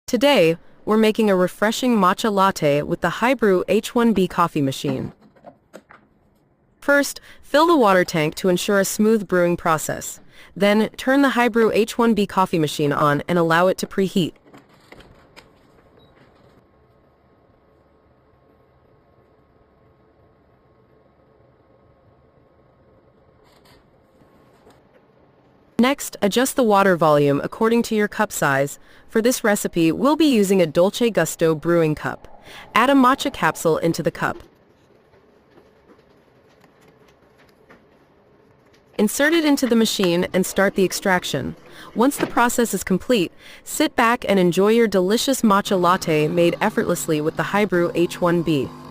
Today, we're making a refreshing matcha latte with the HiBREW H1B Coffee Machine. First, fill the water tank to ensure a smooth brewing process. Then, turn the HiBREW H1B Coffee Machine on and allow it to preheat. Next, adjust the water volume according to your cup size. For this recipe, we'll be using a Dolce Gusto brewing cup. Add a matcha capsule into the cup. Insert it into the machine and start the extraction. Once the process is complete, sit back and enjoy your delicious matcha latte made effortlessly with the HiBREW H1B.